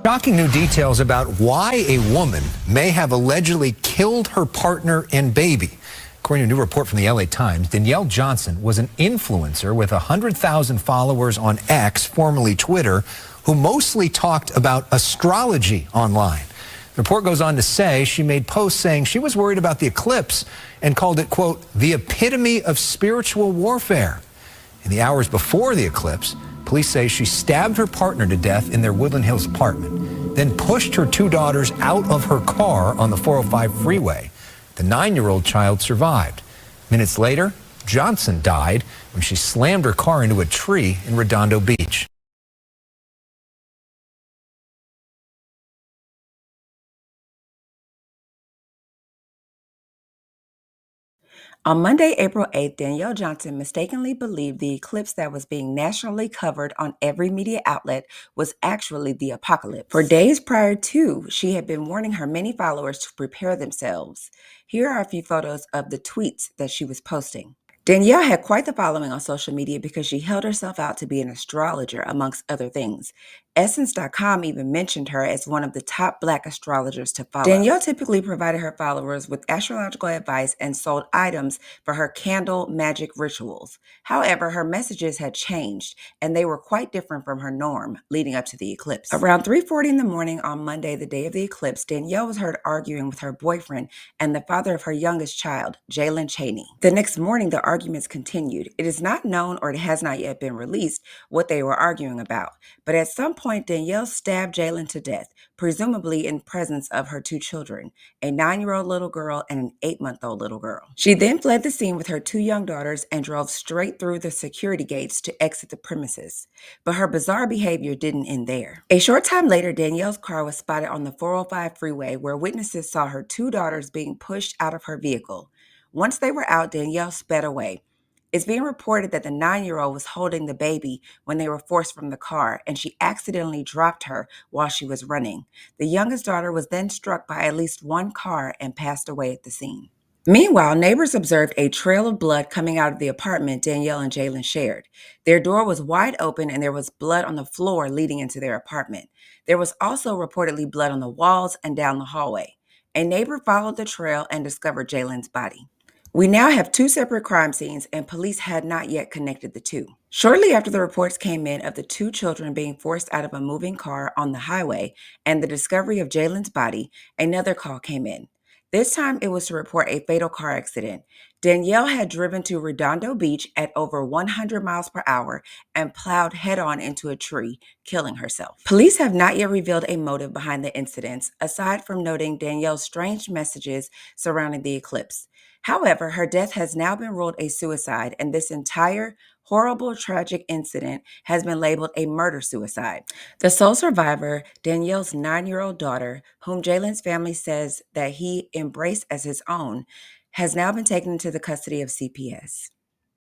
Shocking new details about why a woman may have allegedly killed her partner and baby. According to a new report from the LA Times, Danielle Johnson was an influencer with 100,000 followers on X, formerly Twitter, who mostly talked about astrology online. The report goes on to say she made posts saying she was worried about the eclipse and called it, quote, the epitome of spiritual warfare. In the hours before the eclipse, police say she stabbed her partner to death in their Woodland Hills apartment, then pushed her two daughters out of her car on the 405 freeway. The 9-year-old child survived. Minutes later, Johnson died when she slammed her car into a tree in Redondo Beach. On Monday, April 8th, Danielle Johnson mistakenly believed the eclipse that was being nationally covered on every media outlet was actually the apocalypse. For days prior to, she had been warning her many followers to prepare themselves. Here are a few photos of the tweets that she was posting. Danielle had quite the following on social media because she held herself out to be an astrologer, amongst other things. Essence.com even mentioned her as one of the top Black astrologers to follow. Danielle typically provided her followers with astrological advice and sold items for her candle magic rituals. However, her messages had changed, and they were quite different from her norm leading up to the eclipse. Around 3:40 in the morning on Monday, the day of the eclipse, Danielle was heard arguing with her boyfriend and the father of her youngest child, Jaelen Chaeney. The next morning, the arguments continued. It is not known, or it has not yet been released, what they were arguing about, but at some point, Danielle stabbed Jaelen to death, presumably in presence of her two children, a 9-year-old little girl and an 8-month-old little girl. She then fled the scene with her two young daughters and drove straight through the security gates to exit the premises. But her bizarre behavior didn't end there. A short time later, Danielle's car was spotted on the 405 freeway, where witnesses saw her two daughters being pushed out of her vehicle. Once they were out, Danielle sped away. It's being reported that the 9-year-old was holding the baby when they were forced from the car, and she accidentally dropped her while she was running. The youngest daughter was then struck by at least one car and passed away at the scene. Meanwhile, neighbors observed a trail of blood coming out of the apartment Danielle and Jaelen shared. Their door was wide open and there was blood on the floor leading into their apartment. There was also reportedly blood on the walls and down the hallway. A neighbor followed the trail and discovered Jalen's body. We now have two separate crime scenes, and police had not yet connected the two. Shortly after the reports came in of the two children being forced out of a moving car on the highway and the discovery of Jalen's body, another call came in. This time it was to report a fatal car accident. Danielle had driven to Redondo Beach at over 100 miles per hour and plowed head-on into a tree, killing herself. Police have not yet revealed a motive behind the incidents, aside from noting Danielle's strange messages surrounding the eclipse. However, her death has now been ruled a suicide, and this entire horrible, tragic incident has been labeled a murder-suicide. The sole survivor, Danielle's 9-year-old daughter, whom Jalen's family says that he embraced as his own, has now been taken into the custody of CPS.